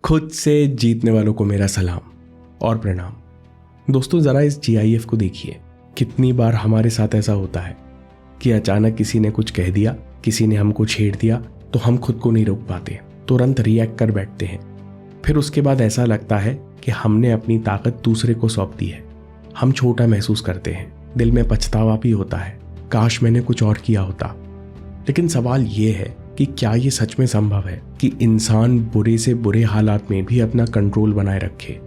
खुद से जीतने वालों को मेरा सलाम और प्रणाम। दोस्तों, ज़रा इस GIF को देखिए। कितनी बार हमारे साथ ऐसा होता है कि अचानक किसी ने कुछ कह दिया, किसी ने हमको छेड़ दिया, तो हम खुद को नहीं रोक पाते, तुरंत रिएक्ट कर बैठते हैं। फिर उसके बाद ऐसा लगता है कि हमने अपनी ताकत दूसरे को सौंप दी है। हम छोटा महसूस करते हैं, दिल में पछतावा भी होता है, काश मैंने कुछ और किया होता। लेकिन सवाल ये है कि क्या ये सच में संभव है कि इंसान बुरे से बुरे हालात में भी अपना कंट्रोल बनाए रखे?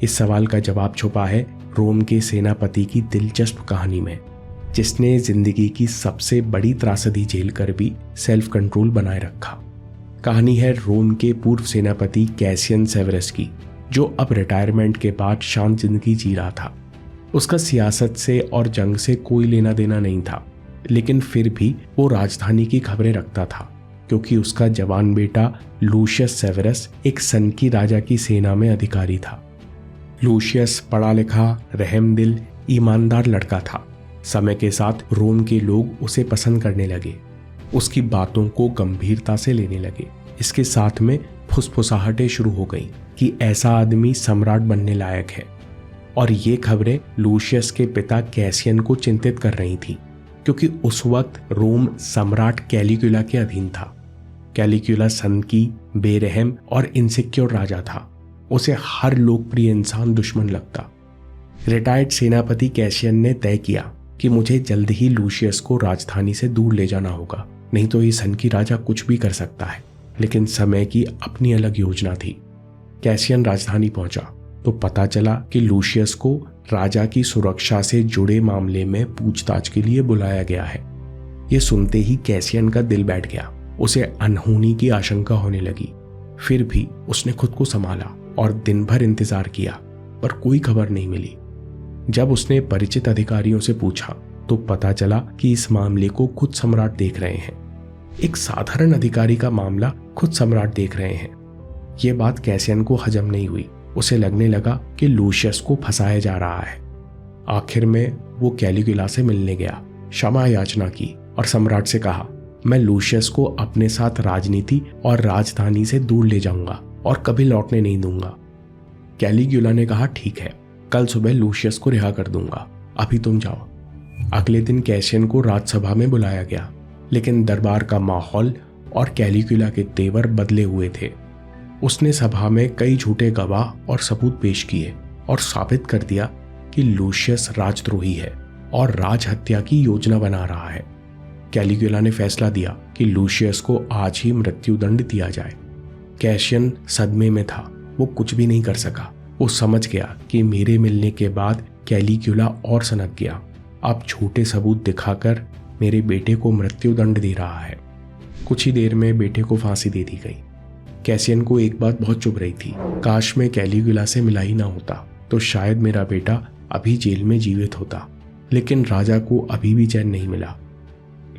इस सवाल का जवाब छुपा है रोम के सेनापति की दिलचस्प कहानी में, जिसने जिंदगी की सबसे बड़ी त्रासदी झेल कर भी सेल्फ कंट्रोल बनाए रखा। कहानी है रोम के पूर्व सेनापति कैसियन सेवेरस की, जो अब रिटायरमेंट के बाद शांत जिंदगी जी रहा था। उसका सियासत से और जंग से कोई लेना देना नहीं था, लेकिन फिर भी वो राजधानी की खबरें रखता था, क्योंकि उसका जवान बेटा लूशियस सेवेरस एक सनकी राजा की सेना में अधिकारी था। लूशियस पढ़ा लिखा, रहमदिल, ईमानदार लड़का था। समय के साथ रोम के लोग उसे पसंद करने लगे, उसकी बातों को गंभीरता से लेने लगे। इसके साथ में फुसफुसाहटें शुरू हो गईं कि ऐसा आदमी सम्राट बनने लायक है। और ये खबरें लूशियस के पिता कैसियन को चिंतित कर रही थी, क्योंकि उस वक्त रोम सम्राट कैलिगुला के अधीन था। कैलिगुला सनकी, बेरहम और इनसिक्योर राजा था। उसे हर लोकप्रिय इंसान दुश्मन लगता। रिटायर्ड सेनापति कैसियन ने तय किया कि मुझे जल्द ही लूशियस को राजधानी से दूर ले जाना होगा, नहीं तो ये सनकी राजा कुछ भी कर सकता है। लेकिन समय की अपनी अलग योजना थी। कैसियन राजधानी पहुंचा तो पता चला कि लूशियस को राजा की सुरक्षा से जुड़े मामले में पूछताछ के लिए बुलाया गया है। ये सुनते ही कैसियन का दिल बैठ गया। उसे अनहोनी की आशंका होने लगी। फिर भी उसने खुद को संभाला और दिन भर इंतजार किया, पर कोई खबर नहीं मिली। जब उसने परिचित अधिकारियों से पूछा तो पता चला कि इस मामले को खुद सम्राट देख रहे हैं। एक साधारण अधिकारी का मामला खुद सम्राट देख रहे हैं। यह बात कैसियन को हजम नहीं हुई। उसे लगने लगा कि लूशियस को फंसाया जा रहा है। आखिर में वो कैलिगुला से मिलने गया, क्षमा याचना की और सम्राट से कहा, मैं लूशियस को अपने साथ राजनीति और राजधानी से दूर ले जाऊंगा और कभी लौटने नहीं दूंगा। कैलिगुला ने कहा, ठीक है, कल सुबह लूशियस को रिहा कर दूंगा, अभी तुम जाओ। अगले दिन कैसियन को राजसभा में बुलाया गया, लेकिन दरबार का माहौल और कैलिगुला के तेवर बदले हुए थे। उसने सभा में कई झूठे गवाह और सबूत पेश किए और साबित कर दिया कि लूशियस राजद्रोही है और राजहत्या की योजना बना रहा है। कैलिगुला ने फैसला दिया कि लूशियस को आज ही मृत्युदंड दिया जाए। कैसियन सदमे में था, वो कुछ भी नहीं कर सका। वो समझ गया कि मेरे मिलने के बाद कैलिगुला और सनक गया, अब झूठे सबूत दिखाकर मेरे बेटे को मृत्युदंड दे रहा है। कुछ ही देर में बेटे को फांसी दे दी गई। कैसियन को एक बात बहुत चुभ रही थी, काश मैं कैलिगुला से मिला ही ना होता तो शायद मेरा बेटा अभी जेल में जीवित होता। लेकिन राजा को अभी भी चैन नहीं मिला।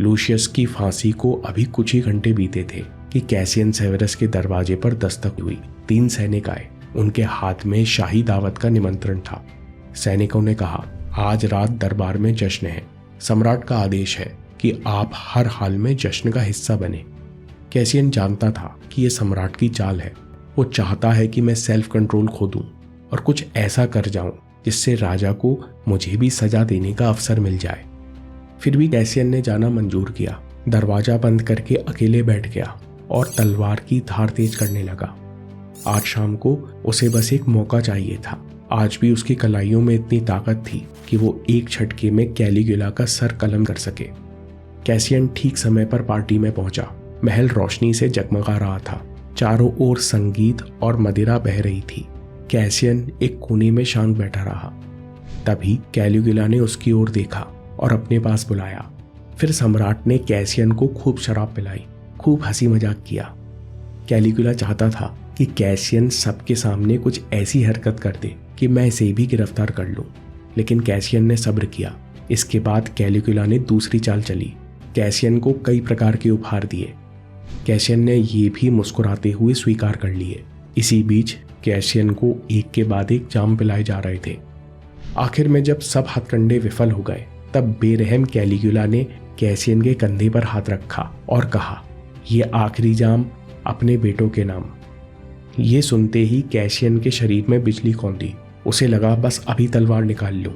लूशियस की फांसी को अभी कुछ ही घंटे बीते थे कि कैसियन सेवेरस के दरवाजे पर दस्तक हुई। 3 सैनिक आए। उनके हाथ में शाही दावत का निमंत्रण था। सैनिकों ने कहा, आज रात दरबार में जश्न है। सम्राट का आदेश है कि आप हर हाल में जश्न का हिस्सा बने। कैसियन जानता था कि यह सम्राट की चाल है। वो चाहता है कि मैं सेल्फ कंट्रोल खो दूं और कुछ ऐसा कर जाऊं जिससे राजा को मुझे भी सजा देने का अवसर मिल जाए। फिर भी कैसियन ने जाना मंजूर किया। दरवाजा बंद करके अकेले बैठ गया और तलवार की धार तेज करने लगा। आज शाम को उसे बस एक मौका चाहिए था। आज भी उसकी कलाइयों में इतनी ताकत थी कि वो एक झटके में कैलिगुला का सर कलम कर सके। कैसियन ठीक समय पर पार्टी में पहुंचा। महल रोशनी से जगमगा रहा था। चारों ओर संगीत और मदिरा बह रही थी। कैसियन एक कोने में शांत बैठा रहा। तभी कैलिगुला ने उसकी ओर देखा और अपने पास बुलाया। फिर सम्राट ने कैसियन को खूब शराब पिलाई, खूब हंसी मजाक किया। कैलिगुला चाहता था कि कैसियन सबके सामने कुछ ऐसी हरकत कर दे कि मैं इसे भी गिरफ्तार कर लूं, लेकिन कैसियन ने सब्र किया। इसके बाद कैलिगुला ने दूसरी चाल चली। कैसियन को कई प्रकार के उपहार दिए। कैसियन ने ये भी मुस्कुराते हुए स्वीकार कर लिए। इसी बीच कैसियन को एक के बाद एक जाम पिलाए जा रहे थे। आखिर में जब सब हथकंडे विफल हो गए, तब बेरहम कैलिगुला ने कैसियन के कंधे पर हाथ रखा और कहा, यह आखिरी जाम अपने बेटों के नाम। ये सुनते ही कैशियन के शरीर में बिजली कौंधी। उसे लगा बस अभी तलवार निकाल लूं,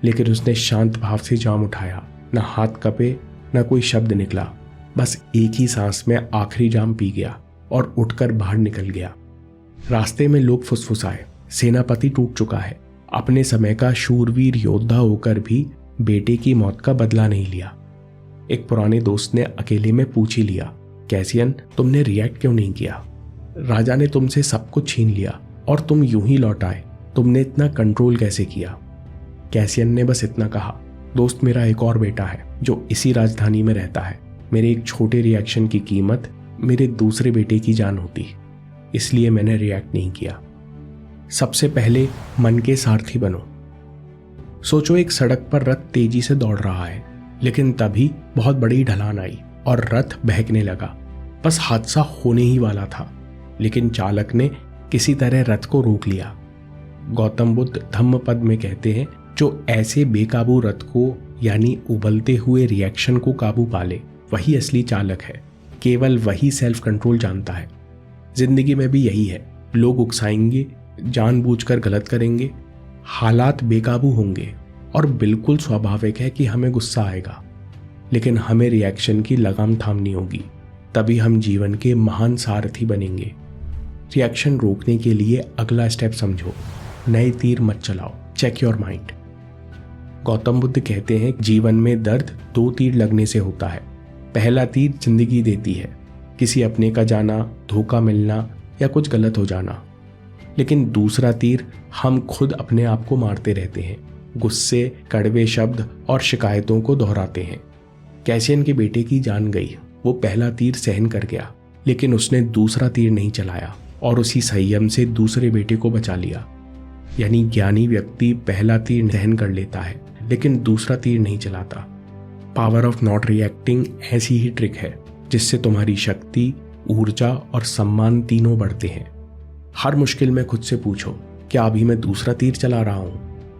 लेकिन उसने शांत भाव से जाम उठाया। न हाथ कपे न कोई शब्द निकला, बस एक ही सांस में आखिरी जाम पी गया और उठकर बाहर निकल गया। रास्ते में लोग फुसफुसाए, सेनापति टूट चुका है, अपने समय का शूरवीर योद्धा होकर भी बेटे की मौत का बदला नहीं लिया। एक पुराने दोस्त ने अकेले में पूछ ही लिया, कैसियन तुमने रिएक्ट क्यों नहीं किया? राजा ने तुमसे सब कुछ छीन लिया और तुम यूं ही लौट आए, तुमने इतना कंट्रोल कैसे किया? कैसियन ने बस इतना कहा, दोस्त मेरा एक और बेटा है जो इसी राजधानी में रहता है। मेरे एक छोटे रिएक्शन की कीमत मेरे दूसरे बेटे की जान होती, इसलिए मैंने रिएक्ट नहीं किया। सबसे पहले मन के सारथी बनो। सोचो एक सड़क पर रथ तेजी से दौड़ रहा है, लेकिन तभी बहुत बड़ी ढलान आई और रथ बहकने लगा। बस हादसा होने ही वाला था, लेकिन चालक ने किसी तरह रथ को रोक लिया। गौतम बुद्ध धम्मपद में कहते हैं, जो ऐसे बेकाबू रथ को यानी उबलते हुए रिएक्शन को काबू पाले वही असली चालक है। केवल वही सेल्फ कंट्रोल जानता है। जिंदगी में भी यही है, लोग उकसाएंगे, जानबूझकर गलत करेंगे, हालात बेकाबू होंगे और बिल्कुल स्वाभाविक है कि हमें गुस्सा आएगा, लेकिन हमें रिएक्शन की लगाम थामनी होगी, तभी हम जीवन के महान सारथी बनेंगे। रिएक्शन रोकने के लिए अगला स्टेप समझो, नए तीर मत चलाओ, check your mind. Gautam Buddha कहते हैं जीवन में दर्द 2 तीर लगने से होता है। पहला तीर जिंदगी देती है, किसी अपने का जाना, धोखा मिलना या कुछ गलत हो जाना। लेकिन दूसरा तीर हम खुद अपने आप को मारते रहते हैं, गुस्से, कड़वे शब्द और शिकायतों को दोहराते हैं। कैसियन के बेटे की जान गई, वो पहला तीर सहन कर गया, लेकिन उसने दूसरा तीर नहीं चलाया और उसी संयम से दूसरे बेटे को बचा लिया। यानी ज्ञानी व्यक्ति पहला तीर सहन कर लेता है, लेकिन दूसरा तीर नहीं चलाता। पावर ऑफ नॉट रिएक्टिंग ऐसी ही ट्रिक है जिससे तुम्हारी शक्ति, ऊर्जा और सम्मान तीनों बढ़ते हैं। हर मुश्किल में खुद से पूछो, क्या अभी मैं दूसरा तीर चला रहा हूं?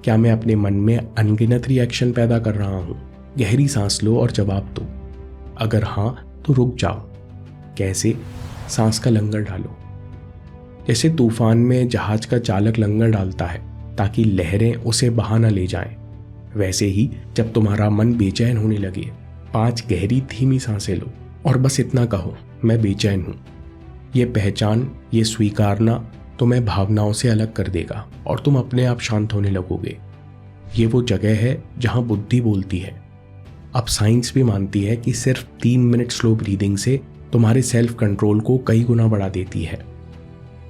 क्या मैं अपने मन में अनगिनत रिएक्शन पैदा कर रहा हूं? गहरी सांस लो और जवाब दो। अगर हां तो रुक जाओ। कैसे? सांस का लंगर डालो। जैसे तूफान में जहाज का चालक लंगर डालता है ताकि लहरें उसे बहा न ले जाएं, वैसे ही जब तुम्हारा मन बेचैन होने लगे 5 गहरी धीमी सांसें लो और बस इतना कहो, मैं बेचैन हूं। ये पहचान, ये स्वीकारना तुम्हें भावनाओं से अलग कर देगा और तुम अपने आप शांत होने लगोगे। ये वो जगह है जहां बुद्धि बोलती है। अब साइंस भी मानती है कि सिर्फ 3 मिनट स्लो ब्रीदिंग से तुम्हारे सेल्फ कंट्रोल को कई गुना बढ़ा देती है।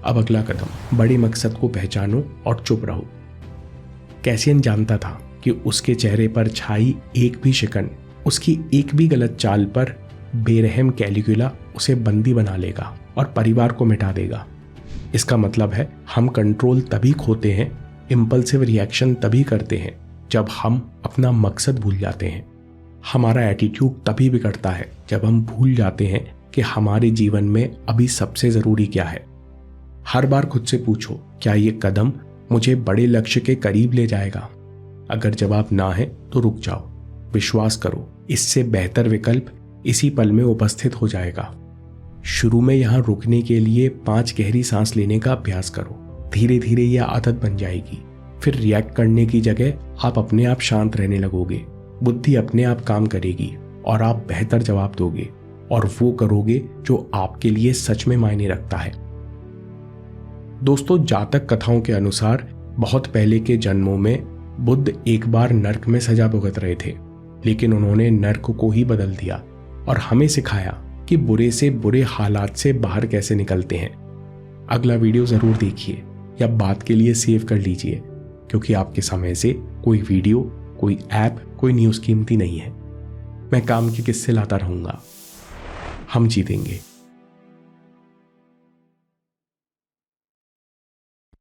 अब अगला कदम, बड़े मकसद को पहचानो और चुप रहो। कैसियन जानता था कि उसके चेहरे पर छाई एक भी शिकन, उसकी एक भी गलत चाल पर बेरहम कैलिकुला उसे बंदी बना लेगा और परिवार को मिटा देगा। इसका मतलब है हम कंट्रोल तभी खोते हैं, इंपल्सिव रिएक्शन तभी करते हैं जब हम अपना मकसद भूल जाते हैं। हमारा एटीट्यूड तभी बिगड़ता है जब हम भूल जाते हैं कि हमारे जीवन में अभी सबसे जरूरी क्या है। हर बार खुद से पूछो, क्या ये कदम मुझे बड़े लक्ष्य के करीब ले जाएगा? अगर जवाब ना है तो रुक जाओ, विश्वास करो, इससे बेहतर विकल्प इसी पल में उपस्थित हो जाएगा। शुरू में यहां रुकने के लिए 5 गहरी सांस लेने का अभ्यास करो। धीरे धीरे यह आदत बन जाएगी। फिर रिएक्ट करने की जगह आप अपने आप शांत रहने लगोगे। बुद्धि अपने आप काम करेगी और आप बेहतर जवाब दोगे और वो करोगे जो आपके लिए सच में मायने रखता है। दोस्तों, जातक कथाओं के अनुसार बहुत पहले के जन्मों में बुद्ध एक बार नर्क में सजा भुगत रहे थे, लेकिन उन्होंने नर्क को ही बदल दिया और हमें सिखाया कि बुरे से बुरे हालात से बाहर कैसे निकलते हैं। अगला वीडियो जरूर देखिए या बात के लिए सेव कर लीजिए, क्योंकि आपके समय से कोई वीडियो, कोई ऐप, कोई न्यूज़ कीमती नहीं है। मैं काम के किस्से लाता रहूंगा। हम जीतेंगे।